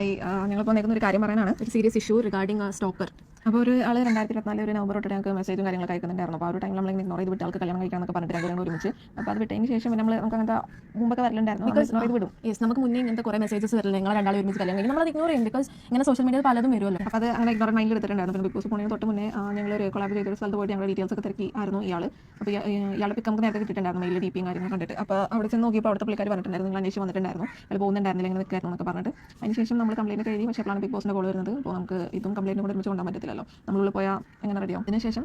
ഞങ്ങളിപ്പോൾ നിൽക്കുന്ന ഒരു കാര്യം പറയാനാണ്. ഒരു സീരിയസ് ഇഷ്യൂ റിഗാർഡിംഗ് സ്റ്റോക്കർ. അപ്പോൾ ഒരു ആൾ 2024 ഒരു നവംബർ തൊട്ട് ഞങ്ങൾക്ക് മെസ്സേജും കാര്യങ്ങളൊക്കെ അയക്കുന്നുണ്ടായിരുന്നു. അപ്പോൾ ആ ഒരു ടൈമിൽ നമ്മൾ ഇഗ്നോർ ചെയ്ത് വിട്ട് ആൾക്ക് കല്യാണം കഴിക്കാനൊക്കെ പറഞ്ഞിട്ട് രണ്ടുപേരും ഒരുമിച്ച്. അപ്പോൾ അത് വിട്ടതിന് ശേഷം നമുക്ക് അങ്ങനത്തെ മുമ്പൊക്കെ വരലുണ്ടായിരുന്നു. ഇഗ്നോർ ചെയ്ത് വിടും. നമുക്ക് മുന്നേ ഇങ്ങനത്തെ കുറേ മെസ്സേജസ് വരില്ല, നിങ്ങൾ രണ്ടാളും ഒരുമിച്ച് കല്യാണം കഴിക്കും, നമ്മളത് ഇഗ്നോർ ചെയ്യും. ബിക്കോസ് ഇങ്ങനെ സോഷ്യൽ മീഡിയയിൽ പലതും വരുമല്ലോ. അപ്പോൾ അത് അങ്ങനെ ഇഗ്നോർ മൈൻഡിൽ എടുത്തിട്ടുണ്ടായിരുന്നു. പിന്നെ ബിഗ് ബോസ് പോകുന്നതിന് തൊട്ട് മുന്നേ ഞങ്ങൾ ഒരു കൊളാബ് ചെയ്തൊരു സ്ഥലത്ത് പോയിട്ട് ഞങ്ങളുടെ ഡീറ്റെയിൽസ് ഒക്കെ തിരക്കി ആയിരുന്നു ഇയാൾ. അപ്പോൾ ഇയാളുടെ പിക്ക് നമുക്ക് നേരത്തെ കിട്ടിയിട്ടുണ്ടായിരുന്നു, മെയിലിൽ DP കാര്യങ്ങൾ കണ്ടിട്ട്. അപ്പോൾ അവിടെ ചെന്ന് നോക്കിയപ്പോൾ അവിടുത്തെ പുള്ളിക്കാർ പറഞ്ഞിട്ടുണ്ടായിരുന്നു, നിങ്ങൾ അന്വേഷിച്ച് വന്നിട്ടുണ്ടായിരുന്നു, അയാൾ പോകുന്നുണ്ടായിരുന്നില്ല, ഇങ്ങനെ നിൽക്കായിരുന്നു എന്നൊക്കെ പറഞ്ഞിട്ട്. അതിനുശേഷം നമ്മൾ കംപ്ലയിൻറ്റ് എഴുതി. പക്ഷേ അപ്പോഴാണ് ബിഗ് ബോസിൻ്റെ കോൾ വരുന്നത്. അപ്പോൾ നമുക്ക് ഇതും കംപ്ലയിൻറ്റ് കൂടെ ഒരുമിച്ച് കൊണ്ടാൻ പറ്റത്തില്ലല്ലോ, നമ്മളുള്ളിൽ പോയാൽ എങ്ങനെ റെഡിയാവും. അതിനുശേഷം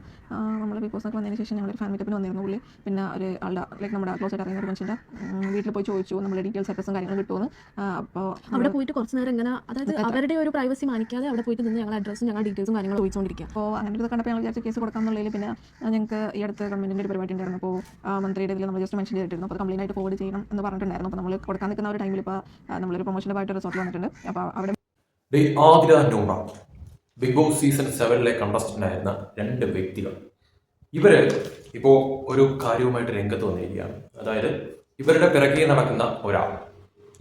നമ്മൾ ബിഗ് ബോസിനൊക്കെ വന്നതിന് ശേഷം ഞങ്ങളൊരു ഫാൻ മീറ്റപ്പിന് വന്നിരുന്നു പുള്ളി. പിന്നെ ഒരു ആളുടെ ലൈക്ക് നമ്മുടെ ക്ലോസ് ആയിട്ട് അറിയുന്ന ഒരു മനുഷ്യൻ്റെ വീട്ടിൽ പോയി ചോദിച്ചു നമ്മുടെ ഡീറ്റെയിൽസ് അഡ്രസ്സും കാര്യങ്ങളും കിട്ടുമെന്ന്. അപ്പോൾ അവിടെ പോയിട്ട് കുറച്ച് നേരം ഇങ്ങനെ, അതായത് അവരുടെ ഒരു പ്രൈവസി മാനിക്കാതെ അവിടെ പോയിട്ട് നിന്ന് ഞങ്ങളുടെ അഡ്രസ്സും ഞങ്ങളുടെ ഡീറ്റെയിൽസും കാര്യങ്ങളും ചോദിച്ചുകൊണ്ടിരിക്കുക. അപ്പോൾ അങ്ങനെ ഇത് കണ്ടപ്പോൾ ഞങ്ങൾ വിചാരിച്ച കേസ് കൊടുക്കാമെന്നുള്ളതിൽ പിന്നെ ഞങ്ങൾക്ക് ഈ അടുത്ത് ഗവൺമെൻറ്റിൻ്റെ ഒരു പരിപാടി ഉണ്ടായിരുന്നു. അപ്പോൾ മന്ത്രിയുടെ ഇതിൽ നമ്മൾ ജസ്റ്റ് മെൻഷൻ ചെയ്തിരുന്നു. അപ്പോൾ കംപ്ലയിൻ്റ് ആയിട്ട് ഫോർവേഡ് ചെയ്യണം എന്ന് പറഞ്ഞിട്ടുണ്ടായിരുന്നു. അപ്പോൾ നമ്മൾ കൊടുക്കാൻ നിൽക്കുന്ന ഒരു ടൈമിൽ ഇപ്പോൾ നമ്മളൊരു പ്രൊമോഷൻ്റെ ഭാഗമായിട്ട് റിസോർട്ട് വന്നിട്ടുണ്ട്. അപ്പോൾ അവിടെ ബിഗ് ബോസ് സീസൺ 7 കണ്ടസ്റ്റന്റ് ആയിരുന്ന രണ്ട് വ്യക്തികൾ ഇവര് ഇപ്പോൾ ഒരു കാര്യവുമായിട്ട് രംഗത്ത് വന്നിരിക്കുകയാണ്. അതായത് ഇവരുടെ പിറകെ നടക്കുന്ന ഒരാൾ,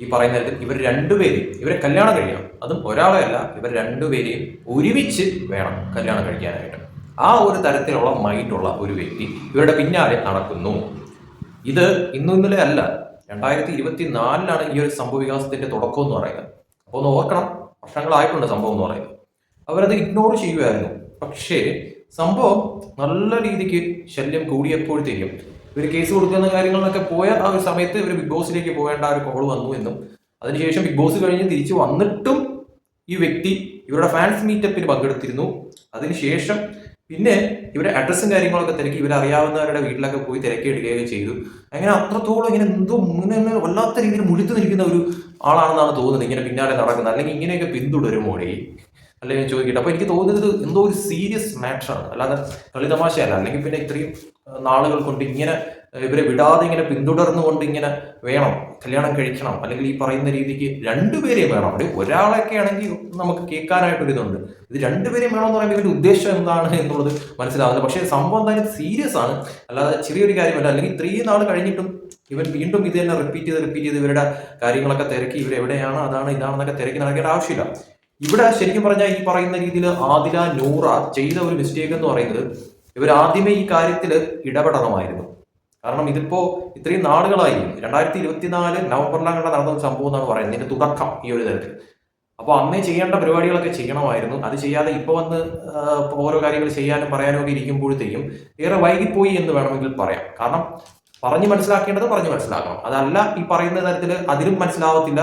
ഈ പറയുന്ന തരത്തിൽ ഇവർ രണ്ടുപേരെയും, ഇവരെ കല്യാണം കഴിയണം, അതും ഒരാളെ അല്ല, ഇവർ രണ്ടുപേരെയും ഒരുമിച്ച് വേണം കല്യാണം കഴിക്കാനായിട്ട്. ആ ഒരു തരത്തിലുള്ള മൈൻഡുള്ള ഒരു വ്യക്തി ഇവരുടെ പിന്നാലെ നടക്കുന്നു. ഇത് ഇന്നലെ അല്ല, 2024 ഈ ഒരു സംഭവ വികാസത്തിന്റെ തുടക്കം എന്ന് പറയുന്നത്. അപ്പോൾ ഒന്ന് ഓർക്കണം, വർഷങ്ങളായിട്ടുണ്ട് സംഭവം എന്ന് പറയുന്നത്. അവരത് ഇഗ്നോർ ചെയ്യുമായിരുന്നു. പക്ഷേ സംഭവം നല്ല രീതിക്ക് ശല്യം കൂടിയപ്പോഴത്തേക്കും ഇവർ കേസ് കൊടുക്കുന്ന കാര്യങ്ങളിലൊക്കെ പോയ ആ ഒരു സമയത്ത് ഇവർ ബിഗ് ബോസിലേക്ക് പോകേണ്ട ഒരു കോൾ വന്നു എന്നും അതിനുശേഷം ബിഗ് ബോസ് കഴിഞ്ഞ് തിരിച്ചു വന്നിട്ടും ഈ വ്യക്തി ഇവരുടെ ഫാൻസ് മീറ്റപ്പിന് പങ്കെടുത്തിരുന്നു. അതിനുശേഷം പിന്നെ ഇവരെ അഡ്രസ്സും കാര്യങ്ങളൊക്കെ തിരക്കി ഇവരറിയാവുന്നവരുടെ വീട്ടിലൊക്കെ പോയി തിരക്കിയെടുക്കുകയൊക്കെ ചെയ്തു. അങ്ങനെ അത്രത്തോളം ഇങ്ങനെ എന്തോ ഇങ്ങനെ വല്ലാത്ത രീതിയിൽ മുഴുത്തു നിൽക്കുന്ന ഒരു ആളാണെന്നാണ് തോന്നുന്നത്, ഇങ്ങനെ പിന്നാലെ നടക്കുന്നത്, അല്ലെങ്കിൽ ഇങ്ങനെയൊക്കെ പിന്തുടരുമോടെ അല്ലെങ്കിൽ ചോദിക്കട്ടെ. അപ്പോൾ എനിക്ക് തോന്നുന്നത് എന്തോ ഒരു സീരിയസ് മാറ്ററാണ്, അല്ലാതെ കളിതമാശയല്ല. അല്ലെങ്കിൽ പിന്നെ ഇത്രയും നാളുകൾ കൊണ്ട് ഇങ്ങനെ ഇവരെ വിടാതെ ഇങ്ങനെ പിന്തുടർന്നുകൊണ്ട് ഇങ്ങനെ വേണം കല്യാണം കഴിക്കണം, അല്ലെങ്കിൽ ഈ പറയുന്ന രീതിക്ക് രണ്ടുപേരെയും വേണം. അവിടെ ഒരാളൊക്കെ ആണെങ്കിൽ നമുക്ക് കേൾക്കാനായിട്ടൊരിതുണ്ട്, ഇത് രണ്ടുപേരെയും വേണമെന്ന് പറയുമ്പോൾ ഇവരുടെ ഉദ്ദേശം എന്താണ് എന്നുള്ളത് മനസ്സിലാവുന്നത്. പക്ഷേ സംഭവം എന്തായാലും സീരിയസ് ആണ്, അല്ലാതെ ചെറിയൊരു കാര്യമല്ല. അല്ലെങ്കിൽ ഇത്രയും നാൾ കഴിഞ്ഞിട്ടും ഇവൻ വീണ്ടും ഇത് തന്നെ റിപ്പീറ്റ് ചെയ്ത് ഇവരുടെ കാര്യങ്ങളൊക്കെ തിരക്കി ഇവരെവിടെയാണ് അതാണ് ഇതാണെന്നൊക്കെ തിരക്കി നടക്കേണ്ട ആവശ്യമില്ല. ഇവിടെ ശരിക്കും പറഞ്ഞാൽ ഈ പറയുന്ന രീതിയിൽ ആദില നൂറ ചെയ്ത ഒരു മിസ്റ്റേക്ക് എന്ന് പറയുന്നത്, ഇവർ ആദ്യമേ ഈ കാര്യത്തിൽ ഇടപെടണമായിരുന്നു. കാരണം ഇതിപ്പോ ഇത്രയും നാളുകളായി, 2024 നവംബറിലാണ് നടന്ന സംഭവം എന്നാണ് പറയുന്നത്, ഇതിന്റെ തുടക്കം ഈ ഒരു തരത്തിൽ. അപ്പോൾ അന്നേ ചെയ്യേണ്ട പരിപാടികളൊക്കെ ചെയ്യണമായിരുന്നു. അത് ചെയ്യാതെ ഇപ്പോൾ വന്ന് ഓരോ കാര്യങ്ങൾ ചെയ്യാനും പറയാനും ഒക്കെ ഇരിക്കുമ്പോഴത്തേക്കും ഏറെ വൈകിപ്പോയി എന്ന് വേണമെങ്കിൽ പറയാം. കാരണം പറഞ്ഞ് മനസ്സിലാക്കേണ്ടത് പറഞ്ഞ് മനസ്സിലാക്കണം, അതല്ല ഈ പറയുന്ന തരത്തിൽ അതിലും മനസ്സിലാവത്തില്ല,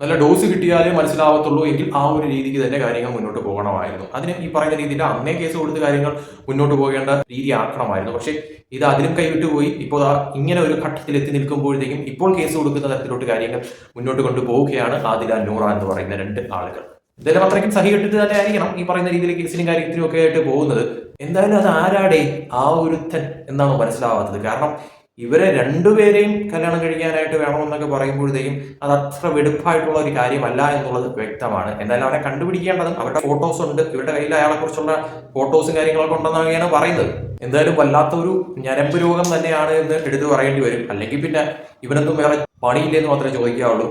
നല്ല ഡോസ് കിട്ടിയാലേ മനസ്സിലാവത്തുള്ളൂ എങ്കിൽ ആ ഒരു രീതിക്ക് തന്നെ കാര്യങ്ങൾ മുന്നോട്ട് പോകണമായിരുന്നു. അതിന് ഈ പറയുന്ന രീതിയിൽ അന്നേ കേസ് കൊടുത്ത് കാര്യങ്ങൾ മുന്നോട്ട് പോകേണ്ട രീതി ആക്കണമായിരുന്നു. പക്ഷേ ഇത് അതിലും കൈവിട്ടുപോയി. ഇപ്പോൾ ഇങ്ങനെ ഒരു ഘട്ടത്തിൽ എത്തി നിൽക്കുമ്പോഴത്തേക്കും ഇപ്പോൾ കേസ് കൊടുക്കുന്ന തരത്തിലോട്ട് കാര്യങ്ങൾ മുന്നോട്ട് കൊണ്ടുപോവുകയാണ് ആദില നൂറ എന്ന് പറയുന്ന രണ്ട് ആളുകൾ. ഇതെല്ലാം അത്രയ്ക്കും സഹികെട്ടിട്ട് തന്നെ ആയിരിക്കണം ഈ പറയുന്ന രീതിയിൽ കേസിലും കാര്യത്തിലും ഒക്കെ ആയിട്ട് പോകുന്നത്. എന്തായാലും അത് ആരാടെ ആ ഒരുത്തൻ എന്നാണ് മനസ്സിലാവാത്തത്. കാരണം ഇവരെ രണ്ടുപേരെയും കല്യാണം കഴിക്കാനായിട്ട് വേണമെന്നൊക്കെ പറയുമ്പോഴത്തേക്കും അത് അത്ര വെടുപ്പായിട്ടുള്ള ഒരു കാര്യമല്ല എന്നുള്ളത് വ്യക്തമാണ്. എന്തായാലും അവരെ കണ്ടുപിടിക്കേണ്ടതും, അവരുടെ ഫോട്ടോസ് ഉണ്ട്, ഇവരുടെ കയ്യിൽ അയാളെ കുറിച്ചുള്ള ഫോട്ടോസും കാര്യങ്ങളൊക്കെ ഉണ്ടെന്നാണ് പറയുന്നത്. എന്തായാലും വല്ലാത്തൊരു ഞരമ്പ് രോഗം തന്നെയാണ് എന്ന് എടുത്തു പറയേണ്ടി വരും. അല്ലെങ്കിൽ പിന്നെ ഇവനൊന്നും വേറെ പണിയില്ലെന്ന് മാത്രമേ ചോദിക്കാവുള്ളൂ.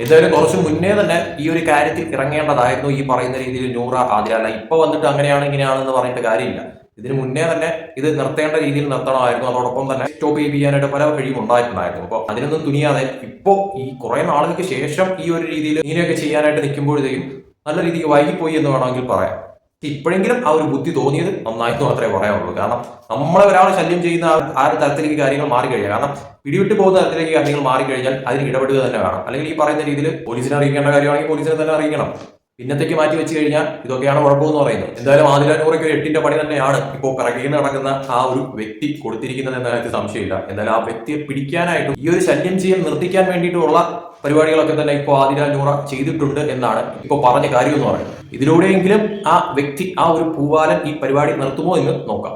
എന്തായാലും കുറച്ച് മുന്നേ തന്നെ ഈ ഒരു കാര്യത്തിൽ ഇറങ്ങേണ്ടതായിരുന്നു ഈ പറയുന്ന രീതിയിൽ നൂറ ആദില. അല്ല ഇപ്പൊ വന്നിട്ട് അങ്ങനെയാണ് ഇങ്ങനെയാണെന്ന് പറഞ്ഞിട്ട് കാര്യമില്ല. ഇതിന് മുന്നേ തന്നെ ഇത് നിർത്തേണ്ട രീതിയിൽ നിർത്തണമായിരുന്നു. അതോടൊപ്പം തന്നെ സ്റ്റോപ്പ് ചെയ്യാനായിട്ട് പല വഴിയും ഉണ്ടായിട്ടുണ്ടായിരുന്നു. അപ്പോൾ അതിനൊന്നും തുനിയാതെ ഇപ്പോൾ ഈ കുറെ നാളുകൾക്ക് ശേഷം ഈ ഒരു രീതിയിൽ ഇങ്ങനെയൊക്കെ ചെയ്യാനായിട്ട് നിൽക്കുമ്പോഴത്തേക്കും നല്ല രീതിക്ക് വൈകിപ്പോയി എന്ന് വേണമെങ്കിൽ പറയാം. ഇപ്പോഴെങ്കിലും ആ ഒരു ബുദ്ധി തോന്നിയത് നന്നായിട്ട് മാത്രമേ പറയാനുള്ളൂ. കാരണം നമ്മളെ ഒരാൾ ശല്യം ചെയ്യുന്ന ആ ഒരു തരത്തിലേക്ക് കാര്യങ്ങൾ മാറിക്കഴിഞ്ഞാൽ, കാരണം പിടിവിട്ട് പോകുന്ന തരത്തിലേക്ക് കാര്യങ്ങൾ മാറിക്കഴിഞ്ഞാൽ അതിന് ഇടപെടുക തന്നെ വേണം. അല്ലെങ്കിൽ ഈ പറയുന്ന രീതിയിൽ പോലീസിനെ അറിയിക്കേണ്ട കാര്യമാണെങ്കിൽ പോലീസിനെ തന്നെ അറിയിക്കണം. പിന്നത്തേക്ക് മാറ്റി വെച്ച് കഴിഞ്ഞാൽ ഇതൊക്കെയാണ് കുഴപ്പമെന്ന് പറയുന്നത്. എന്തായാലും ആദില നൂറയ്ക്ക് ഒരു 8ന്റെ പണി തന്നെയാണ് ഇപ്പോൾ പിറകിൽ നടക്കുന്ന ആ ഒരു വ്യക്തി കൊടുത്തിരിക്കുന്നത് എന്ന കാര്യത്തിൽ സംശയമില്ല. എന്തായാലും ആ വ്യക്തിയെ പിടിക്കാനായിട്ടും ഈ ഒരു ശല്യം ചെയ്യാൻ നിർത്തിക്കാൻ വേണ്ടിയിട്ടുള്ള പരിപാടികളൊക്കെ തന്നെ ഇപ്പോൾ ആദില നൂറ ചെയ്തിട്ടുണ്ട് എന്നാണ് ഇപ്പോൾ പറഞ്ഞ കാര്യം എന്ന് പറയുന്നത്. ഇതിലൂടെയെങ്കിലും ആ വ്യക്തി, ആ ഒരു പൂവാലൻ ഈ പരിപാടി നിർത്തുമോ എന്ന് നോക്കാം.